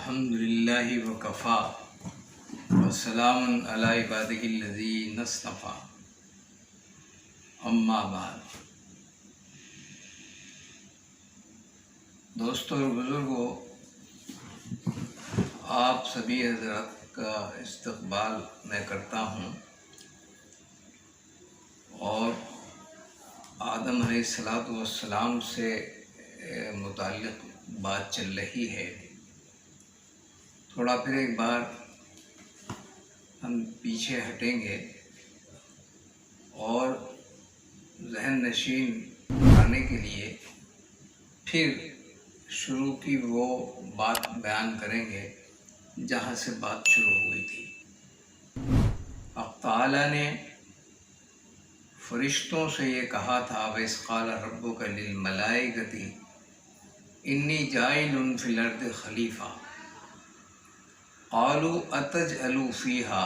الحمدللہ وکفا وسلام علی عبادہ الذین اصطفیٰ اما بعد۔ دوستوں اور بزرگوں، آپ سبھی حضرات کا استقبال میں کرتا ہوں اور آدم علیہ السلام سے متعلق بات چل رہی ہے۔ تھوڑا پھر ایک بار ہم پیچھے ہٹیں گے اور ذہن نشین کرنے کے لیے پھر شروع کی وہ بات بیان کریں گے جہاں سے بات شروع ہوئی تھی۔ حق تعالیٰ نے فرشتوں سے یہ کہا تھا، وَإِذْ قَالَ رَبُّكَ لِلْمَلَائِكَةِ إِنِّي جَاعِلٌ فِي الْأَرْضِ خَلِيفَةً قَالُوا أَتَجْعَلُ فِيهَا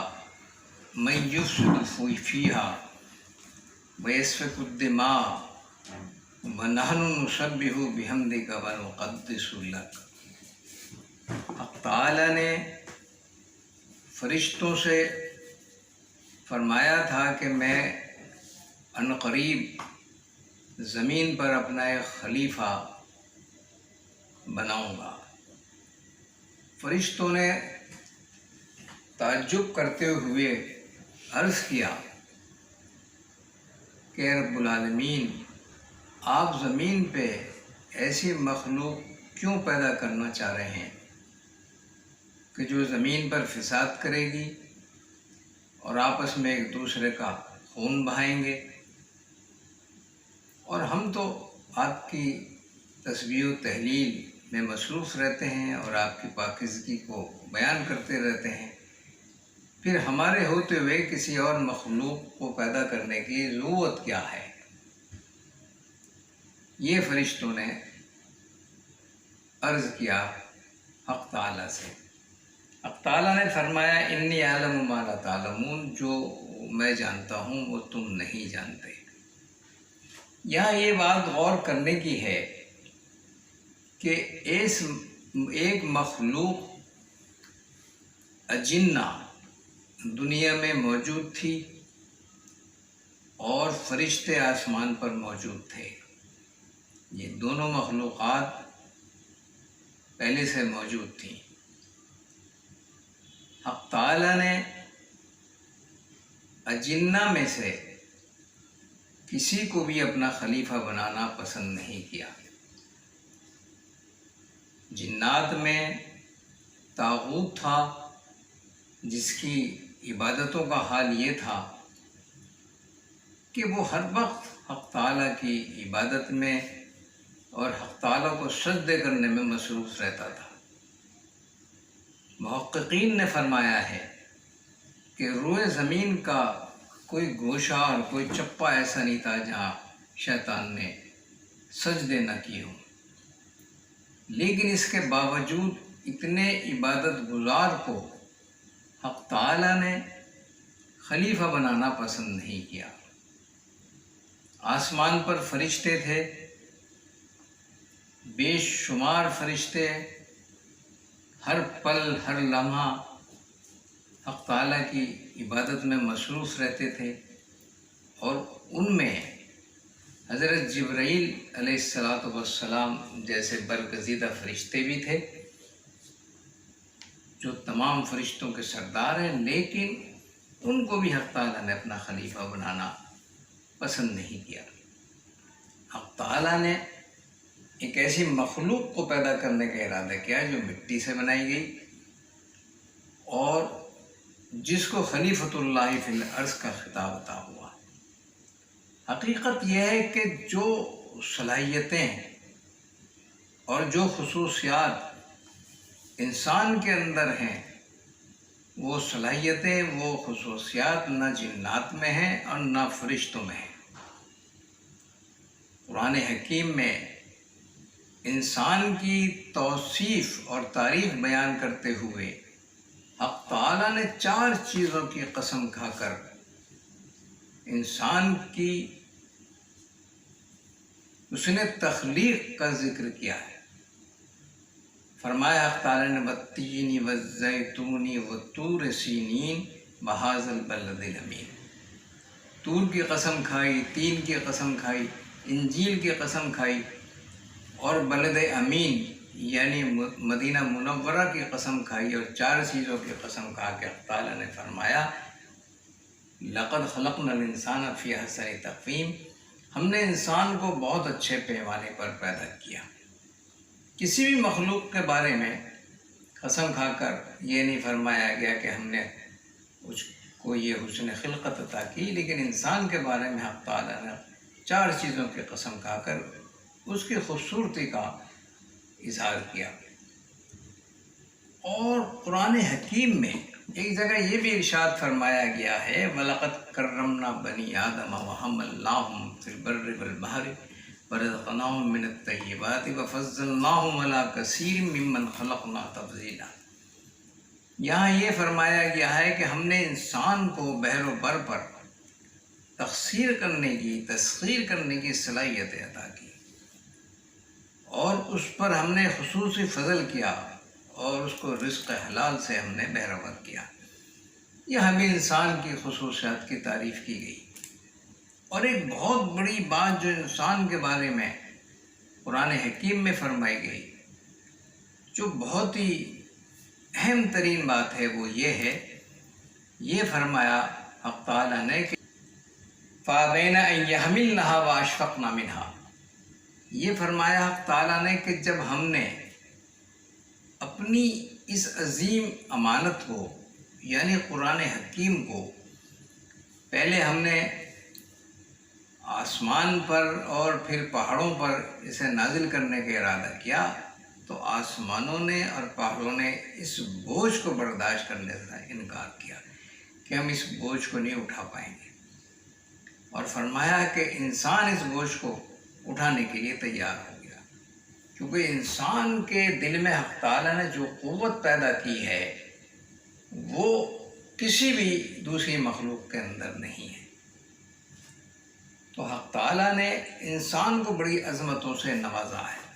مَن يُفْسِدُ فِيهَا وَيَسْفِكُ الدِّمَاءَ وَنَحْنُ نُسَبِّحُ بِحَمْدِكَ وَنُقَدِّسُ لَكَ۔ حق تعالیٰ نے فرشتوں سے فرمایا تھا کہ میں عنقریب زمین پر اپنا ایک خلیفہ بناؤں گا۔ فرشتوں نے تعجب کرتے ہوئے عرض کیا کہ رب العالمین، آپ زمین پہ ایسی مخلوق کیوں پیدا کرنا چاہ رہے ہیں کہ جو زمین پر فساد کرے گی اور آپس میں ایک دوسرے کا خون بہائیں گے؟ اور ہم تو آپ کی تسبیح و تحلیل میں مصروف رہتے ہیں اور آپ کی پاکیزگی کو بیان کرتے رہتے ہیں، پھر ہمارے ہوتے ہوئے کسی اور مخلوق کو پیدا کرنے کی ضرورت کیا ہے؟ یہ فرشتوں نے عرض کیا حق تعالیٰ سے۔ حق تعالیٰ نے فرمایا، انی اعلم ما لا تعلمون، جو میں جانتا ہوں وہ تم نہیں جانتے۔ یہاں یہ بات غور کرنے کی ہے کہ ایک مخلوق اجنہ دنیا میں موجود تھی اور فرشتے آسمان پر موجود تھے۔ یہ دونوں مخلوقات پہلے سے موجود تھیں۔ حق تعالیٰ نے اجنہ میں سے کسی کو بھی اپنا خلیفہ بنانا پسند نہیں کیا۔ جنات میں طاغوت تھا جس کی عبادتوں کا حال یہ تھا کہ وہ ہر وقت حق تعالیٰ کی عبادت میں اور حق تعالیٰ کو سجدے کرنے میں مصروف رہتا تھا۔ محققین نے فرمایا ہے کہ روئے زمین کا کوئی گوشہ اور کوئی چپا ایسا نہیں تھا جہاں شیطان نے سجدے نہ کیے ہوں، لیکن اس کے باوجود اتنے عبادت گزار کو حق تعالیٰ نے خلیفہ بنانا پسند نہیں کیا۔ آسمان پر فرشتے تھے، بے شمار فرشتے ہر پل ہر لمحہ حق تعالیٰ کی عبادت میں مصروف رہتے تھے، اور ان میں حضرت جبرائیل علیہ السلام جیسے برگزیدہ فرشتے بھی تھے جو تمام فرشتوں کے سردار ہیں، لیکن ان کو بھی حق تعالیٰ نے اپنا خلیفہ بنانا پسند نہیں کیا۔ حق تعالیٰ نے ایک ایسی مخلوق کو پیدا کرنے کا ارادہ کیا جو مٹی سے بنائی گئی اور جس کو خلیفۃ اللہ فی الارض کا خطاب عطا ہوا۔ حقیقت یہ ہے کہ جو صلاحیتیں اور جو خصوصیات انسان کے اندر ہیں، وہ صلاحیتیں وہ خصوصیات نہ جنات میں ہیں اور نہ فرشتوں میں ہیں۔ قرآن حکیم میں انسان کی توصیف اور تعریف بیان کرتے ہوئے حق تعالیٰ نے 4 چیزوں کی قسم کھا کر انسان کی اس نے تخلیق کا ذکر کیا ہے۔ فرمایا حق تعالیٰ نے والتین والزیتون والطور سینین وہذا البلد الامین، طور کی قسم کھائی، تین کی قسم کھائی، انجیل کی قسم کھائی، اور بلد امین یعنی مدینہ منورہ کی قسم کھائی، اور چار چیزوں کی قسم کھا کے اللہ تعالیٰ نے فرمایا لقد خلقنا الانسان فی احسن تقویم، ہم نے انسان کو بہت اچھے پیمانے پر پیدا کیا۔ کسی بھی مخلوق کے بارے میں قسم کھا کر یہ نہیں فرمایا گیا کہ ہم نے اس کو یہ حسن خلقت عطا کی، لیکن انسان کے بارے میں حق تعالیٰ نے چار چیزوں کی قسم کھا کر اس کی خوبصورتی کا اظہار کیا۔ اور قرآن حکیم میں ایک جگہ یہ بھی ارشاد فرمایا گیا ہے وَلَقَدْ كَرَّمْنَا بَنِي آدَمَ وَحَمَلْنَاهُمْ فِي الْبَرِّ وَالْبَحْرِ وَرَزَقْنَاهُمْ مِنَ الطَّيِّبَاتِ وَفَضَّلْنَاهُمْ عَلَىٰ كَثِيرٍ مِّمَّنْ خَلَقْنَا تَفْضِيلًا، یہاں یہ فرمایا گیا ہے کہ ہم نے انسان کو بحر و بر پر تخسیر کرنے کی، تسخیر کرنے کی صلاحیت عطا کی، اور اس پر ہم نے خصوصی فضل کیا، اور اس کو رزق حلال سے ہم نے بہرور کیا۔ یہ ہمیں انسان کی خصوصیات کی تعریف کی گئی۔ اور ایک بہت بڑی بات جو انسان کے بارے میں قرآن حکیم میں فرمائی گئی، جو بہت ہی اہم ترین بات ہے، وہ یہ ہے، یہ فرمایا حق تعالیٰ نے کہ فَأَبَيْنَ أَن يَحْمِلْنَهَا وَأَشْفَقْنَ مِنْهَا، یہ فرمایا حق تعالیٰ نے کہ جب ہم نے اپنی اس عظیم امانت کو یعنی قرآن حکیم کو پہلے ہم نے آسمان پر اور پھر پہاڑوں پر اسے نازل کرنے کا ارادہ کیا، تو آسمانوں نے اور پہاڑوں نے اس بوجھ کو برداشت کرنے سے انکار کیا کہ ہم اس بوجھ کو نہیں اٹھا پائیں گے، اور فرمایا کہ انسان اس بوجھ کو اٹھانے کے لیے تیار ہو گیا، کیونکہ انسان کے دل میں حق تعالیٰ نے جو قوت پیدا کی ہے وہ کسی بھی دوسری مخلوق کے اندر نہیں ہے۔ تو حق تعالیٰ نے انسان کو بڑی عظمتوں سے نوازا ہے۔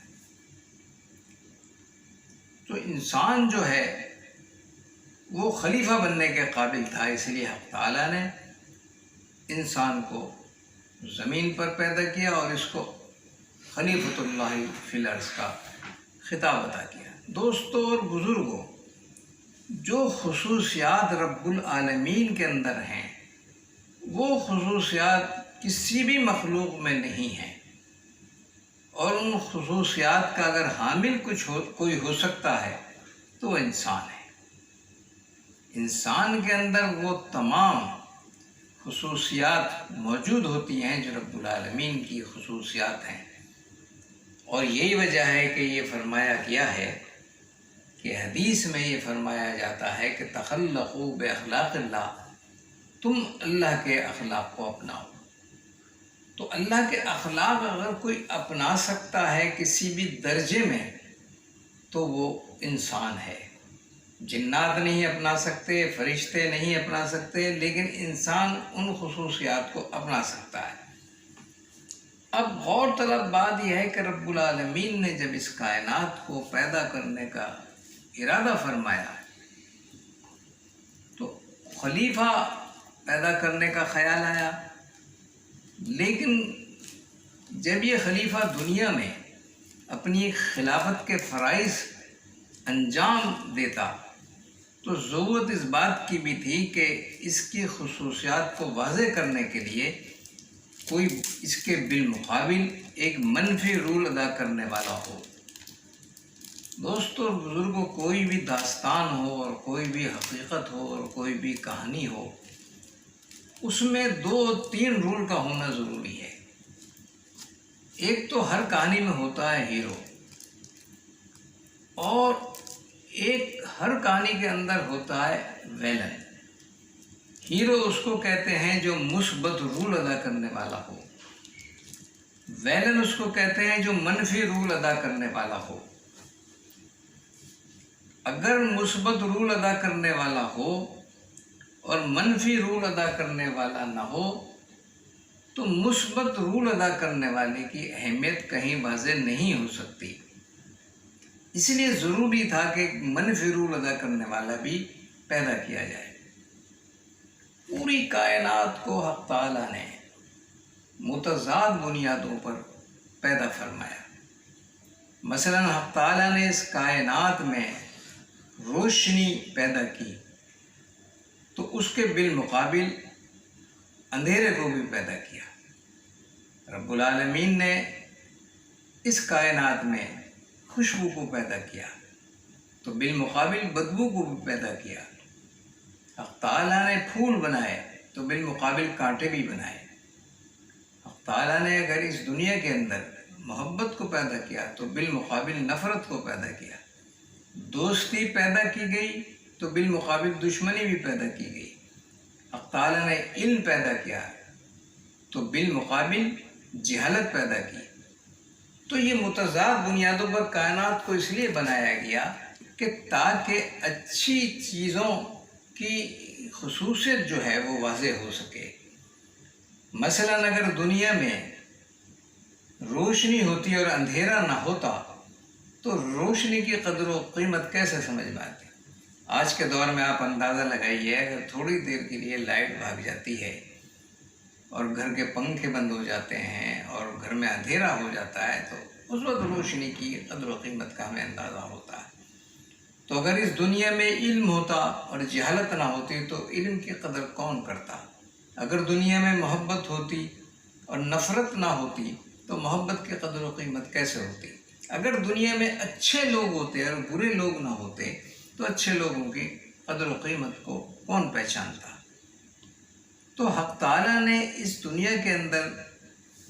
تو انسان جو ہے وہ خلیفہ بننے کے قابل تھا، اس لیے حق تعالیٰ نے انسان کو زمین پر پیدا کیا اور اس کو خلیفۃ اللہ فی الارض کا خطاب عطا کیا۔ دوستو اور بزرگوں، جو خصوصیات رب العالمین کے اندر ہیں وہ خصوصیات کسی بھی مخلوق میں نہیں ہیں، اور ان خصوصیات کا اگر حامل کوئی ہو سکتا ہے تو وہ انسان ہے۔ انسان کے اندر وہ تمام خصوصیات موجود ہوتی ہیں جو رب العالمین کی خصوصیات ہیں، اور یہی وجہ ہے کہ یہ فرمایا گیا ہے کہ حدیث میں یہ فرمایا جاتا ہے کہ تخلقوا باخلاق اللہ، تم اللہ کے اخلاق کو اپناؤ۔ تو اللہ کے اخلاق اگر کوئی اپنا سکتا ہے کسی بھی درجے میں تو وہ انسان ہے۔ جنات نہیں اپنا سکتے، فرشتے نہیں اپنا سکتے، لیکن انسان ان خصوصیات کو اپنا سکتا ہے۔ اب غور طلب بات یہ ہے کہ رب العالمین نے جب اس کائنات کو پیدا کرنے کا ارادہ فرمایا تو خلیفہ پیدا کرنے کا خیال آیا، لیکن جب یہ خلیفہ دنیا میں اپنی خلافت کے فرائض انجام دیتا تو ضرورت اس بات کی بھی تھی کہ اس کی خصوصیات کو واضح کرنے کے لیے کوئی اس کے بالمقابل ایک منفی رول ادا کرنے والا ہو۔ دوستو اور بزرگوں، کوئی بھی داستان ہو اور کوئی بھی حقیقت ہو اور کوئی بھی کہانی ہو، اس میں 2-3 رول کا ہونا ضروری ہے۔ ایک تو ہر کہانی میں ہوتا ہے ہیرو، اور ایک ہر کہانی کے اندر ہوتا ہے ویلن۔ ہیرو اس کو کہتے ہیں جو مثبت رول ادا کرنے والا ہو، ویلن اس کو کہتے ہیں جو منفی رول ادا کرنے والا ہو۔ اگر مثبت رول ادا کرنے والا ہو اور منفی رول ادا کرنے والا نہ ہو تو مثبت رول ادا کرنے والے کی اہمیت کہیں واضح نہیں ہو سکتی۔ اس لیے ضروری تھا کہ ایک منفی رول ادا کرنے والا بھی پیدا کیا جائے۔ پوری کائنات کو حق تعالیٰ نے متضاد بنیادوں پر پیدا فرمایا۔ مثلاً حق تعالیٰ نے اس کائنات میں روشنی پیدا کی تو اس کے بالمقابل اندھیرے کو بھی پیدا کیا۔ رب العالمین نے اس کائنات میں خوشبو کو پیدا کیا تو بالمقابل بدبو کو بھی پیدا کیا۔ حق تعالیٰ نے پھول بنائے تو بالمقابل کانٹے بھی بنائے۔ حق تعالیٰ نے اگر اس دنیا کے اندر محبت کو پیدا کیا تو بالمقابل نفرت کو پیدا کیا۔ دوستی پیدا کی گئی تو بالمقابل دشمنی بھی پیدا کی گئی۔ حق تعالیٰ نے علم پیدا کیا تو بالمقابل جہالت پیدا کی۔ تو یہ متضاد بنیادوں پر کائنات کو اس لیے بنایا گیا کہ تاکہ اچھی چیزوں کی خصوصیت جو ہے وہ واضح ہو سکے۔ مثلاً اگر دنیا میں روشنی ہوتی اور اندھیرا نہ ہوتا تو روشنی کی قدر و قیمت کیسے سمجھ میں آتی؟ آج کے دور میں آپ اندازہ لگائیے، اگر تھوڑی دیر کے لیے لائٹ بھاگ جاتی ہے اور گھر کے پنکھے بند ہو جاتے ہیں اور گھر میں اندھیرا ہو جاتا ہے تو اس وقت روشنی کی قدر و قیمت کا ہمیں اندازہ ہوتا ہے۔ تو اگر اس دنیا میں علم ہوتا اور جہالت نہ ہوتی تو علم کی قدر کون کرتا؟ اگر دنیا میں محبت ہوتی اور نفرت نہ ہوتی تو محبت کی قدر و قیمت کیسے ہوتی؟ اگر دنیا میں اچھے لوگ ہوتے اور برے لوگ نہ ہوتے تو اچھے لوگوں کی قدر و قیمت کو کون پہچانتا؟ تو حق تعالیٰ نے اس دنیا کے اندر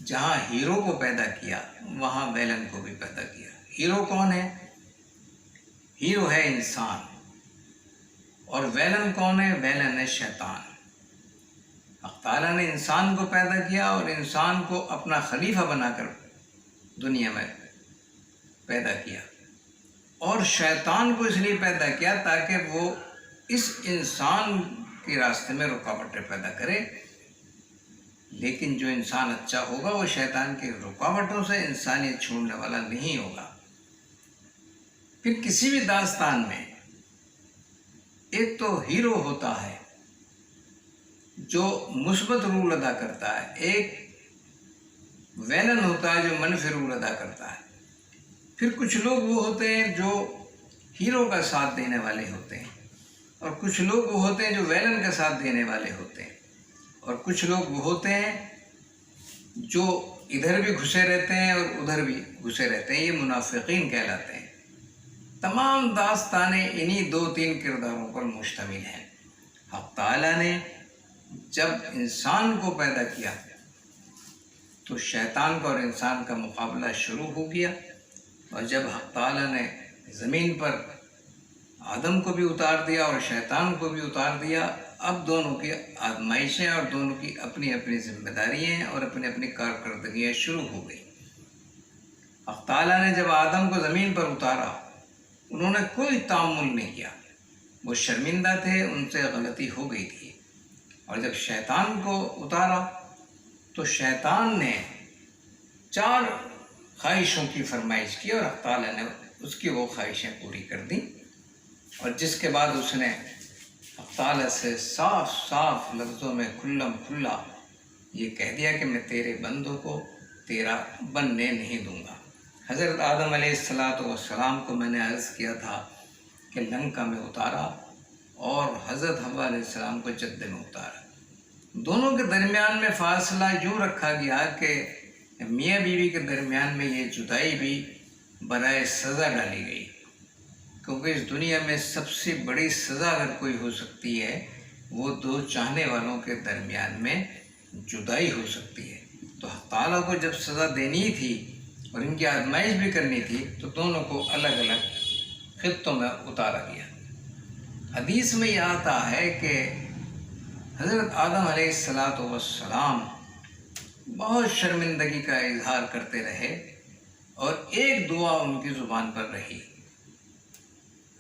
جہاں ہیرو کو پیدا کیا وہاں ویلن کو بھی پیدا کیا۔ ہیرو کون ہے؟ ہیرو ہے انسان، اور ویلن کون ہے؟ ویلن ہے شیطان۔ حق تعالیٰ نے انسان کو پیدا کیا اور انسان کو اپنا خلیفہ بنا کر دنیا میں پیدا کیا، اور شیطان کو اس لیے پیدا کیا تاکہ وہ اس انسان کے راستے میں رکاوٹیں پیدا کرے۔ لیکن جو انسان اچھا ہوگا وہ شیطان کی رکاوٹوں سے انسانیت چھوڑنے والا نہیں ہوگا۔ پھر کسی بھی داستان میں ایک تو ہیرو ہوتا ہے جو مثبت رول ادا کرتا ہے، ایک ویلن ہوتا ہے جو منفی رول ادا کرتا ہے۔ پھر کچھ لوگ وہ ہوتے ہیں جو ہیرو کا ساتھ دینے والے ہوتے ہیں، اور کچھ لوگ وہ ہوتے ہیں جو ویلن کا ساتھ دینے والے ہوتے ہیں، اور کچھ لوگ وہ ہوتے ہیں جو ادھر بھی گھسے رہتے ہیں اور ادھر بھی گھسے رہتے ہیں، یہ منافقین کہلاتے ہیں۔ تمام داستانیں انہی دو تین کرداروں پر مشتمل ہیں۔ حق تعالیٰ نے جب انسان کو پیدا کیا تو شیطان کا اور انسان کا مقابلہ شروع ہو گیا، اور جب حق تعالیٰ نے زمین پر آدم کو بھی اتار دیا اور شیطان کو بھی اتار دیا، اب دونوں کی آزمائشیں اور دونوں کی اپنی اپنی ذمہ داریاں اور اپنی اپنی کارکردگیاں شروع ہو گئی۔ حق تعالیٰ نے جب آدم کو زمین پر اتارا انہوں نے کوئی تعامل نہیں کیا، وہ شرمندہ تھے، ان سے غلطی ہو گئی تھی۔ اور جب شیطان کو اتارا تو شیطان نے 4 خواہشوں کی فرمائش کی اور حق تعالیٰ نے اس کی وہ خواہشیں پوری کر دیں، اور جس کے بعد اس نے حق تعالیٰ سے صاف صاف لفظوں میں کھلم کھلا یہ کہہ دیا کہ میں تیرے بندوں کو تیرا بننے نہیں دوں گا۔ حضرت آدم علیہ السلام کو میں نے عرض کیا تھا کہ لنکا میں اتارا اور حضرت حوا علیہ السلام کو جدہ میں اتارا۔ دونوں کے درمیان میں فاصلہ یوں رکھا گیا کہ میاں بیوی کے درمیان میں یہ جدائی بھی برائے سزا ڈالی گئی، کیونکہ اس دنیا میں سب سے بڑی سزا اگر کوئی ہو سکتی ہے وہ 2 چاہنے والوں کے درمیان میں جدائی ہو سکتی ہے۔ تو حق تعالیٰ کو جب سزا دینی تھی اور ان کی آزمائش بھی کرنی تھی تو دونوں کو الگ الگ خطوں میں اتارا گیا۔ حدیث میں یہ آتا ہے کہ حضرت آدم علیہ السلام بہت شرمندگی کا اظہار کرتے رہے اور ایک دعا ان کی زبان پر رہی۔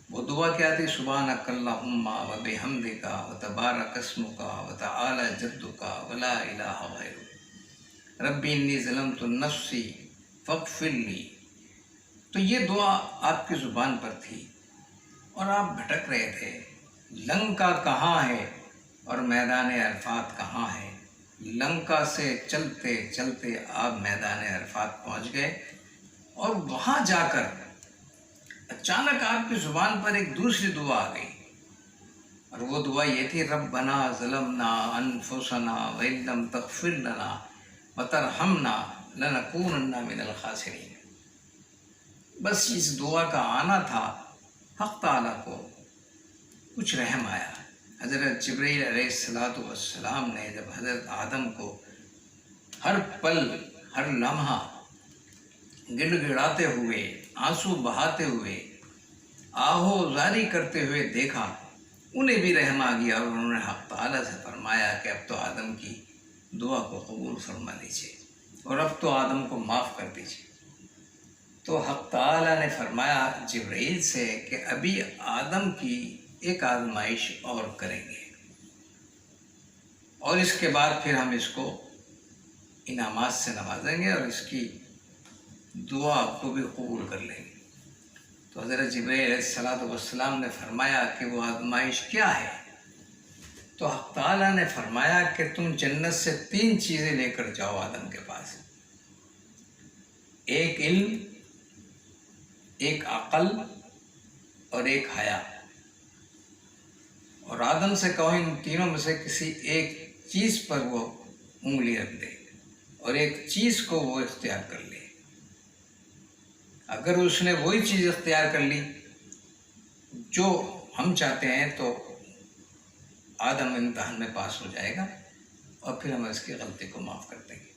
وہ دعا کیا تھی؟ سبحانک اللہم و بحمدک و تبارک اسمک و تعالی جدک و لا الہ غیرک ربی انی ظلمت نفسی فاغفر لی۔ تو یہ دعا آپ کی زبان پر تھی اور آپ بھٹک رہے تھے، لنکا کہاں ہے اور میدان عرفات کہاں ہے؟ لنکا سے چلتے چلتے آپ میدان عرفات پہنچ گئے، اور وہاں جا کر اچانک آپ کی زبان پر ایک دوسری دعا آ گئی، اور وہ دعا یہ تھی، ربنا ظلمنا انفسنا وان لم تغفر لنا وترحمنا لنکونن من الخاسرین۔ بس اس دعا کا آنا تھا، حق تعالیٰ کو کچھ رحم آیا۔ حضرت جبرائیل علیہ السلام نے جب حضرت آدم کو ہر پل ہر لمحہ گڑ گڑاتے ہوئے، آنسو بہاتے ہوئے، آہو زاری کرتے ہوئے دیکھا، انہیں بھی رحم آ گیا، اور انہوں نے حق تعالیٰ سے فرمایا کہ اب تو آدم کی دعا کو قبول فرما لیجیے اور اب تو آدم کو معاف کر دیجیے۔ تو حق تعالیٰ نے فرمایا جبرائیل سے کہ ابھی آدم کی ایک آزمائش اور کریں گے، اور اس کے بعد پھر ہم اس کو انعامات سے نوازیں گے اور اس کی دعا کو بھی قبول کر لیں گے۔ تو حضرت جبرائیل علیہ السلام نے فرمایا کہ وہ آزمائش کیا ہے؟ تو حق تعالیٰ نے فرمایا کہ تم جنت سے 3 چیزیں لے کر جاؤ آدم کے پاس، ایک علم، ایک عقل اور ایک حیا، اور آدم سے کہو ان تینوں میں سے کسی ایک چیز پر وہ انگلی رکھ دے اور ایک چیز کو وہ اختیار کر لے۔ اگر اس نے وہی چیز اختیار کر لی جو ہم چاہتے ہیں تو آدم امتحان میں پاس ہو جائے گا، اور پھر ہم اس کی غلطی کو معاف کر دیں گے۔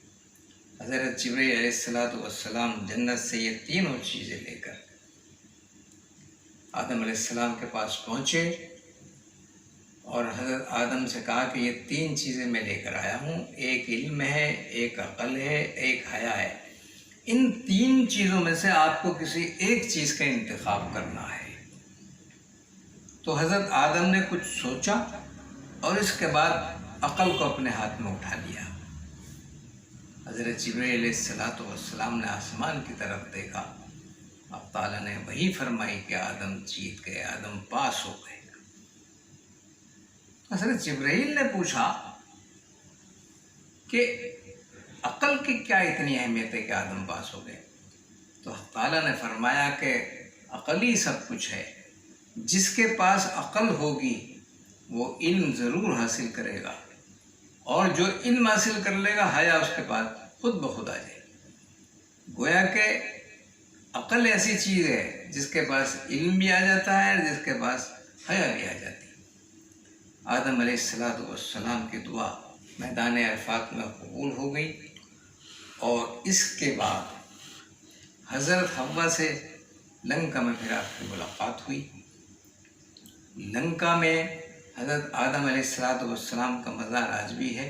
حضرت جبرائیل علیہ السلام جنت سے یہ تینوں چیزیں لے کر آدم علیہ السلام کے پاس پہنچے، اور حضرت آدم سے کہا کہ یہ 3 چیزیں میں لے کر آیا ہوں، ایک علم ہے، ایک عقل ہے، ایک حیا ہے، ان 3 چیزوں میں سے آپ کو کسی ایک چیز کا انتخاب کرنا ہے۔ تو حضرت آدم نے کچھ سوچا اور اس کے بعد عقل کو اپنے ہاتھ میں اٹھا لیا۔ حضرت جبرائیل علیہ السلام نے آسمان کی طرف دیکھا، اب تعالیٰ نے وہی فرمائی کہ آدم جیت گئے، آدم پاس ہو گئے۔ حضرت جبرائیل نے پوچھا کہ عقل کی کیا اتنی اہمیت ہے کہ آدم پاس ہو گئے؟ تو تعالیٰ نے فرمایا کہ عقل ہی سب کچھ ہے، جس کے پاس عقل ہوگی وہ علم ضرور حاصل کرے گا، اور جو علم حاصل کر لے گا حیا اس کے پاس خود بخود آ جائے گی۔ گویا کہ عقل ایسی چیز ہے جس کے پاس علم بھی آ جاتا ہے، جس کے پاس حیا بھی آ جاتی ہے۔ آدم علیہ السلام کی دعا میدان عرفات میں قبول ہو گئی، اور اس کے بعد حضرت حوا سے لنکا میں پھر آپ کی ملاقات ہوئی۔ لنکا میں حضرت آدم علیہ السلام کا مزار آج بھی ہے،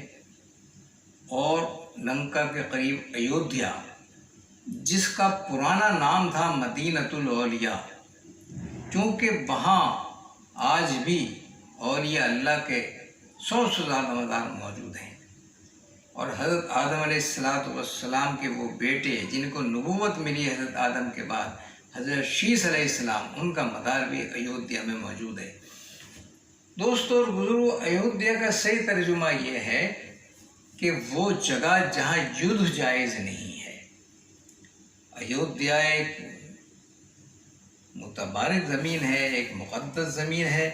اور لنکا کے قریب ایودھیا، جس کا پرانا نام تھا مدینۃ الاولیاء، کیونکہ وہاں آج بھی اولیاء اللہ کے 100 سے زیادہ مزار موجود ہیں، اور حضرت آدم علیہ السلام کے وہ بیٹے جن کو نبوت ملی حضرت آدم کے بعد، حضرت شیس علیہ السلام، ان کا مزار بھی ایودھیا میں موجود ہے۔ دوستو اور بزرگو، ایودھیا کا صحیح ترجمہ یہ ہے کہ وہ جگہ جہاں یدھ جائز نہیں ہے۔ ایودھیا ایک متبارک زمین ہے، ایک مقدس زمین ہے،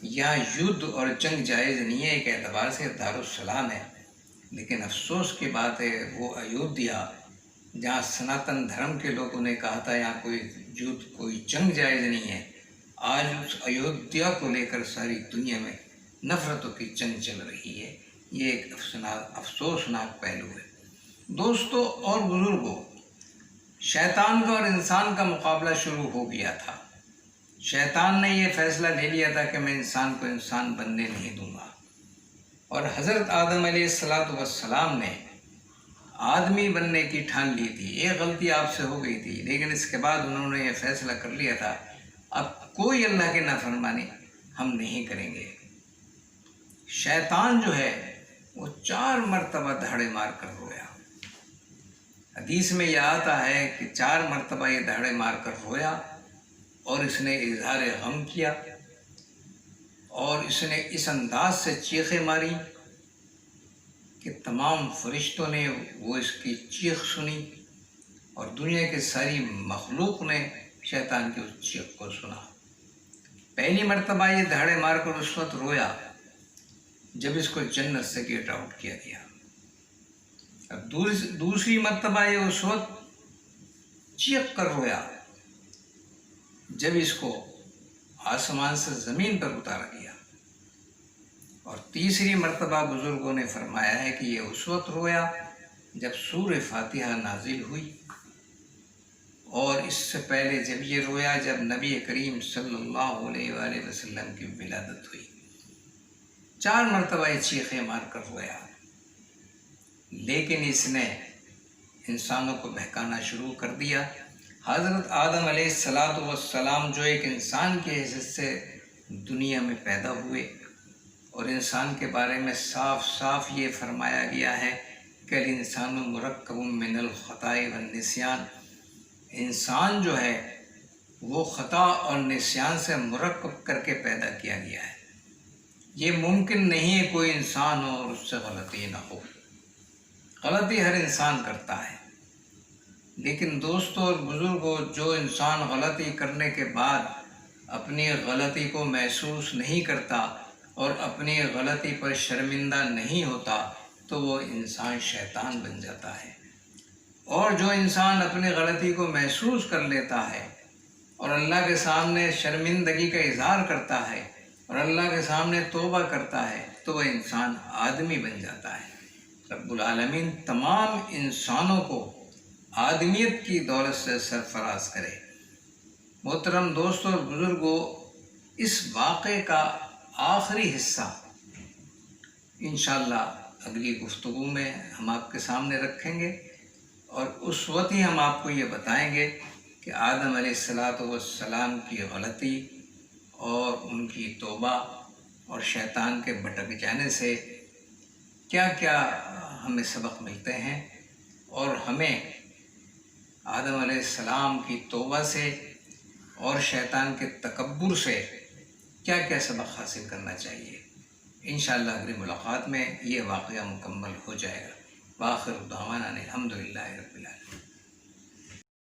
یہاں یدھ اور جنگ جائز نہیں ہے، ایک اعتبار سے دارالسلام ہے۔ لیکن افسوس کی بات ہے وہ ایودھیا جہاں سناتن دھرم کے لوگوں نے کہا تھا یہاں کوئی یدھ کوئی جنگ جائز نہیں ہے، آج اس ایودھیا کو لے کر ساری دنیا میں نفرتوں کی جنگ چل رہی ہے۔ یہ ایک افسوسناک پہلو ہے۔ دوستو اور بزرگوں، شیطان کا اور انسان کا مقابلہ شروع ہو گیا تھا۔ شیطان نے یہ فیصلہ لے لیا تھا کہ میں انسان کو انسان بننے نہیں دوں گا، اور حضرت آدم علیہ السلام نے آدمی بننے کی ٹھان لی تھی۔ ایک غلطی آپ سے ہو گئی تھی، لیکن اس کے بعد انہوں نے یہ فیصلہ کر لیا تھا اب کوئی اللہ کی نافرمانی ہم نہیں کریں گے۔ شیطان جو ہے وہ 4 مرتبہ دھاڑے مار کر رویا، حدیث میں یہ آتا ہے کہ 4 مرتبہ یہ دہڑے مار کر رویا اور اس نے اظہار غم کیا اور اس نے اس انداز سے چیخیں ماری کہ تمام فرشتوں نے وہ اس کی چیخ سنی اور دنیا کے ساری مخلوق نے شیطان کی اس چیخ کو سنا۔ پہلی مرتبہ یہ دہڑے مار کر اس وقت رویا جب اس کو جنت سے گیٹ آؤٹ کیا گیا۔ اب دوسری مرتبہ یہ اس وقت چیخ کر رویا جب اس کو آسمان سے زمین پر اتارا گیا، اور تیسری مرتبہ بزرگوں نے فرمایا ہے کہ یہ اس وقت رویا جب سورہ فاتحہ نازل ہوئی، اور اس سے پہلے جب یہ رویا جب نبی کریم صلی اللہ علیہ وآلہ وسلم کی ولادت ہوئی۔ 4 مرتبہ یہ چیخیں مار کر رویا، لیکن اس نے انسانوں کو بہکانا شروع کر دیا۔ حضرت آدم علیہ السلام جو ایک انسان کی حیثیت سے دنیا میں پیدا ہوئے، اور انسان کے بارے میں صاف صاف یہ فرمایا گیا ہے کہ الانسان مرکب من الخطاء والنسیان، انسان جو ہے وہ خطا اور نسیان سے مرکب کر کے پیدا کیا گیا ہے۔ یہ ممکن نہیں ہے کوئی انسان ہو اور اس سے غلطی نہ ہو، غلطی ہر انسان کرتا ہے، لیکن دوستوں اور بزرگوں، جو انسان غلطی کرنے کے بعد اپنی غلطی کو محسوس نہیں کرتا اور اپنی غلطی پر شرمندہ نہیں ہوتا تو وہ انسان شیطان بن جاتا ہے، اور جو انسان اپنی غلطی کو محسوس کر لیتا ہے اور اللہ کے سامنے شرمندگی کا اظہار کرتا ہے اور اللہ کے سامنے توبہ کرتا ہے تو وہ انسان آدمی بن جاتا ہے۔ رب العالمین تمام انسانوں کو آدمیت کی دولت سے سرفراز کرے۔ محترم دوستوں اور بزرگوں، اس واقعے کا آخری حصہ انشاءاللہ اگلی گفتگو میں ہم آپ کے سامنے رکھیں گے، اور اس وقت ہی ہم آپ کو یہ بتائیں گے کہ آدم علیہ السلام کی غلطی اور ان کی توبہ اور شیطان کے بھٹک جانے سے کیا کیا ہمیں سبق ملتے ہیں، اور ہمیں آدم علیہ السلام کی توبہ سے اور شیطان کے تکبر سے کیا کیا سبق حاصل کرنا چاہیے۔ انشاءاللہ اگلی ملاقات میں یہ واقعہ مکمل ہو جائے گا۔ وآخر دعوانا الحمدللہ رب العالمین۔